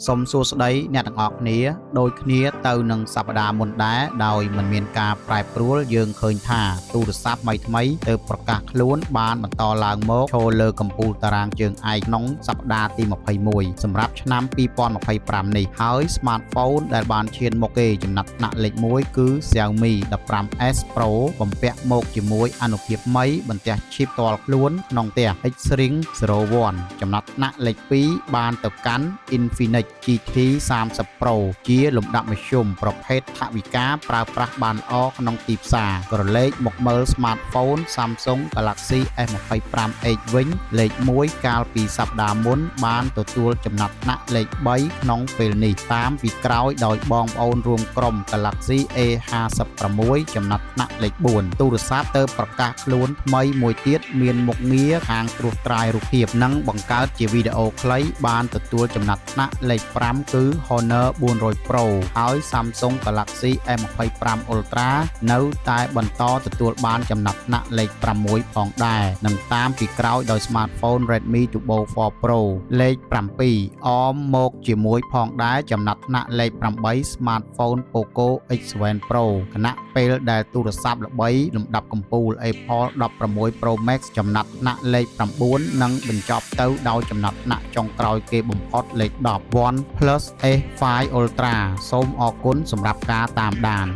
សុំសួស្តីអ្នកទាំងអស់គ្នាដូចគ្នាទៅនឹងសប្តាហ៍មុនដែរដោយមិនមានការប្រែប្រួលយើងឃើញថាទូរស័ព្ទថ្មីទៅប្រកាសខ្លួនបានបន្តឡើងមកចូលលើកំពូលតារាងជើងឯកក្នុងសប្តាហ៍ទី21សម្រាប់ឆ្នាំ2025នេះហើយ Smartphone ដែលបានឈានមកគេចំណាត់ថ្នាក់លេខ1គឺ Xiaomi 15S Pro បំពាក់មកជាមួយអនុភាពមីបន្ទះ chip ផ្ទាល់ខ្លួនក្នុងផ្ទះ Xring 01ចំណាត់ថ្នាក់លេខ2បានទៅកាន់ Infinix GT 30 Pro ជាលំដាប់មធ្យមប្រភេទថវិកាប្រើប្រាស់បានល្អក្នុងទីផ្សារក្រឡេកមកមើល Smartphone Samsung Galaxy S25 Edge វិញលេខ1កាលពីសប្តាហ៍មុនបានទទួលចំណាត់ថ្នាក់លេខ3ក្នុងពេលនេះតាមពីក្រោយដោយបងប្អូនរួមក្រុម Galaxy A56 ចំណាត់ថ្នាក់លេខ4ទូរស័ព្ទទៅប្រកាសខ្លួនថ្មីមួយទៀតមានមុខងារខាងត្រួសត្រាយរូបភាពនិងបង្កើតជាវីដេអូខ្លីបានទទួលចំណាត់ថ្នាក់លេខ5គឺ Honor 400 Pro ហើយ Samsung Galaxy S25 Ultra នៅតែបន្តទទួលបានចំណាត់ថ្នាក់លេខ6ផងដែរនិងតាមពីក្រោយដោយ Smartphone Redmi Turbo 4 Pro លេខ7អមមកជាមួយផងដែរចំណាត់ថ្នាក់លេខ8 Smartphone Poco X7 Pro ខណៈពេលដែលទូរស័ព្ទល្បីលំដាប់កំពូល Apple 16 Pro Max ចំណាត់ថ្នាក់លេខ9និងបញ្ចប់ទៅដោយចំណាត់ថ្នាក់ចុងក្រោយគេបំផុតលេខ10 OnePlus S5 Ultra សូមអរគុណសម្រាប់ការតាមដាន